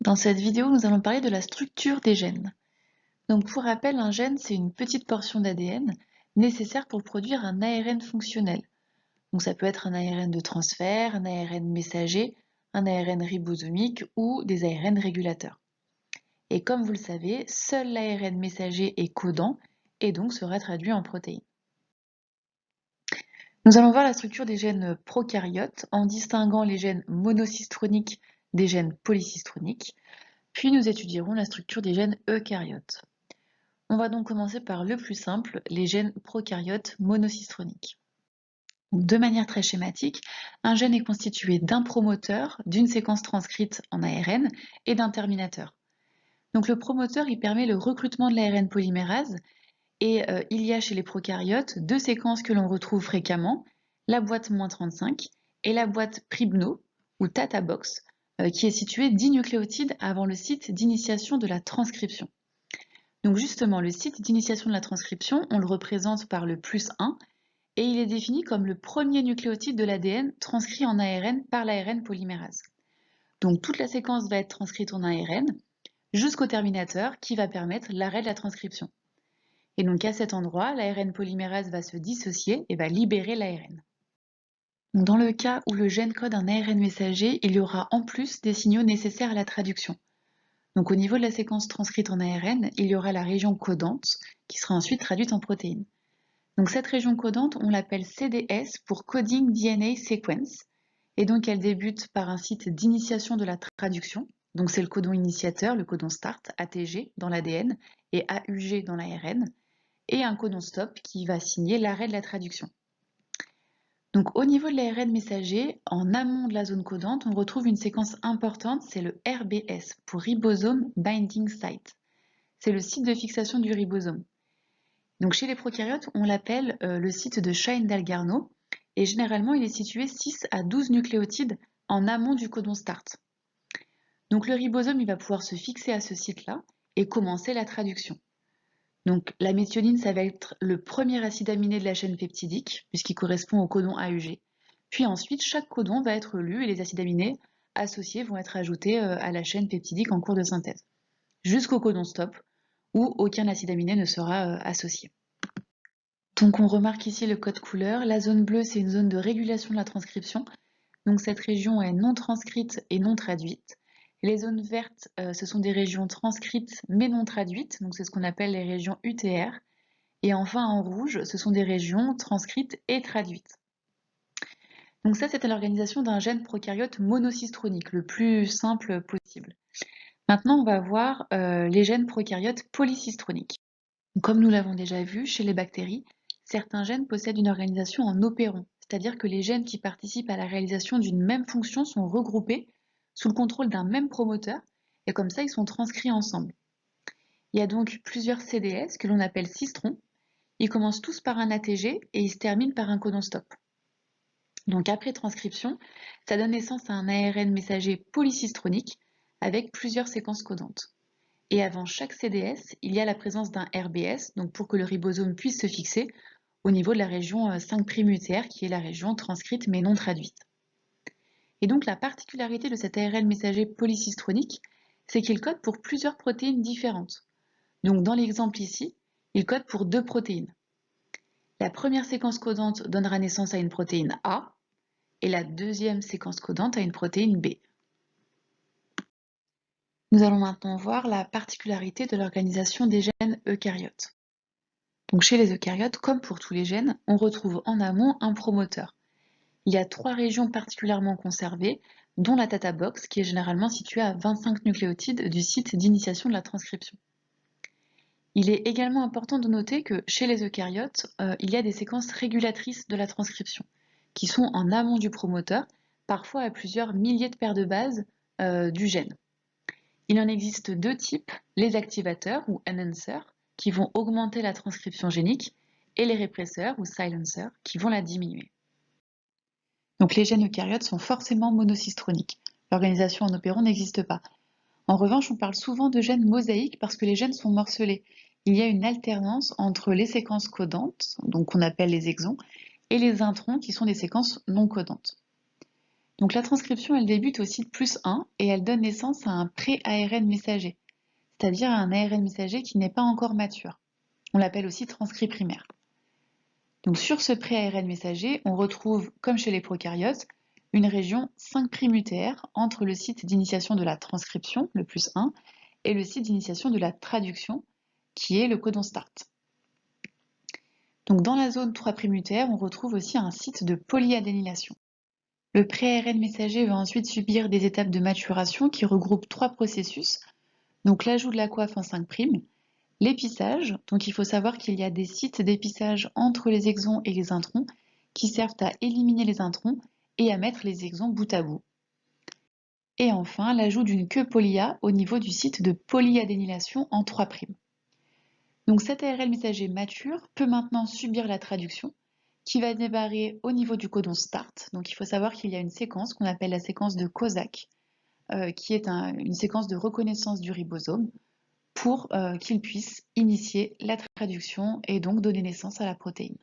Dans cette vidéo, nous allons parler de la structure des gènes. Donc pour rappel, un gène, c'est une petite portion d'ADN nécessaire pour produire un ARN fonctionnel. Donc ça peut être un ARN de transfert, un ARN messager, un ARN ribosomique ou des ARN régulateurs. Et comme vous le savez, seul l'ARN messager est codant et donc sera traduit en protéines. Nous allons voir la structure des gènes prokaryotes en distinguant les gènes monocystroniques des gènes polycystroniques. Puis nous étudierons la structure des gènes eucaryotes. On va donc commencer par le plus simple, les gènes prokaryotes monocystroniques. De manière très schématique, un gène est constitué d'un promoteur, d'une séquence transcrite en ARN et d'un terminateur. Donc le promoteur, il permet le recrutement de l'ARN polymérase et il y a chez les prokaryotes deux séquences que l'on retrouve fréquemment, la boîte -35 et la boîte PRIBNO ou Tata Box, qui est située 10 nucléotides avant le site d'initiation de la transcription. Donc justement, le site d'initiation de la transcription, on le représente par le +1 et il est défini comme le premier nucléotide de l'ADN transcrit en ARN par l'ARN polymérase. Donc toute la séquence va être transcrite en ARN jusqu'au terminateur qui va permettre l'arrêt de la transcription. Et donc à cet endroit, l'ARN polymérase va se dissocier et va libérer l'ARN. Dans le cas où le gène code un ARN messager, il y aura en plus des signaux nécessaires à la traduction. Donc au niveau de la séquence transcrite en ARN, il y aura la région codante qui sera ensuite traduite en protéines. Donc cette région codante, on l'appelle CDS pour Coding DNA Sequence, et donc elle débute par un site d'initiation de la traduction. Donc c'est le codon initiateur, le codon start, ATG dans l'ADN et AUG dans l'ARN, et un codon stop qui va signer l'arrêt de la traduction. Donc au niveau de l'ARN messager, en amont de la zone codante, on retrouve une séquence importante, c'est le RBS pour Ribosome Binding Site. C'est le site de fixation du ribosome. Donc chez les prokaryotes, on l'appelle le site de Shine-Dalgarno et généralement il est situé 6 à 12 nucléotides en amont du codon start. Donc le ribosome il va pouvoir se fixer à ce site-là et commencer la traduction. Donc la méthionine, ça va être le premier acide aminé de la chaîne peptidique, puisqu'il correspond au codon AUG. Puis ensuite, chaque codon va être lu et les acides aminés associés vont être ajoutés à la chaîne peptidique en cours de synthèse, jusqu'au codon stop, où aucun acide aminé ne sera associé. Donc on remarque ici le code couleur. La zone bleue, c'est une zone de régulation de la transcription. Donc cette région est non transcrite et non traduite. Les zones vertes, ce sont des régions transcrites mais non traduites, donc c'est ce qu'on appelle les régions UTR. Et enfin en rouge, ce sont des régions transcrites et traduites. Donc ça, c'était l'organisation d'un gène prokaryote monocystronique, le plus simple possible. Maintenant, on va voir les gènes prokaryotes polycystroniques. Comme nous l'avons déjà vu, chez les bactéries, certains gènes possèdent une organisation en opéron, c'est-à-dire que les gènes qui participent à la réalisation d'une même fonction sont regroupés sous le contrôle d'un même promoteur, et comme ça, ils sont transcrits ensemble. Il y a donc plusieurs CDS que l'on appelle cistrons. Ils commencent tous par un ATG et ils se terminent par un codon stop. Donc après transcription, ça donne naissance à un ARN messager polycystronique avec plusieurs séquences codantes. Et avant chaque CDS, il y a la présence d'un RBS, donc pour que le ribosome puisse se fixer au niveau de la région 5' UTR, qui est la région transcrite mais non traduite. Et donc la particularité de cet ARN messager polycystronique, c'est qu'il code pour plusieurs protéines différentes. Donc dans l'exemple ici, il code pour 2 protéines. La première séquence codante donnera naissance à une protéine A et la deuxième séquence codante à une protéine B. Nous allons maintenant voir la particularité de l'organisation des gènes eucaryotes. Donc chez les eucaryotes, comme pour tous les gènes, on retrouve en amont un promoteur. Il y a 3 régions particulièrement conservées, dont la Tata Box, qui est généralement située à 25 nucléotides du site d'initiation de la transcription. Il est également important de noter que chez les eucaryotes, il y a des séquences régulatrices de la transcription, qui sont en amont du promoteur, parfois à plusieurs milliers de paires de bases du gène. Il en existe 2 types, les activateurs ou enhancers, qui vont augmenter la transcription génique, et les répresseurs ou silencers, qui vont la diminuer. Donc les gènes eucaryotes sont forcément monocystroniques. L'organisation en opéron n'existe pas. En revanche, on parle souvent de gènes mosaïques parce que les gènes sont morcelés. Il y a une alternance entre les séquences codantes, donc qu'on appelle les exons, et les introns qui sont des séquences non codantes. Donc la transcription, elle débute au site +1 et elle donne naissance à un pré-ARN messager, c'est-à-dire à un ARN messager qui n'est pas encore mature. On l'appelle aussi transcrit primaire. Donc sur ce pré-ARN messager, on retrouve, comme chez les prokaryotes, une région 5' UTR entre le site d'initiation de la transcription, le +1, et le site d'initiation de la traduction, qui est le codon start. Donc dans la zone 3' UTR, on retrouve aussi un site de polyadénylation. Le pré-ARN messager va ensuite subir des étapes de maturation qui regroupent 3 processus, donc l'ajout de la coiffe en 5', l'épissage, donc il faut savoir qu'il y a des sites d'épissage entre les exons et les introns qui servent à éliminer les introns et à mettre les exons bout à bout. Et enfin, l'ajout d'une queue poly-A au niveau du site de polyadénylation en 3'. Donc cet ARN messager mature peut maintenant subir la traduction qui va démarrer au niveau du codon start. Donc il faut savoir qu'il y a une séquence qu'on appelle la séquence de Kozak, qui est une séquence de reconnaissance du ribosome pour qu'il puisse initier la traduction et donc donner naissance à la protéine.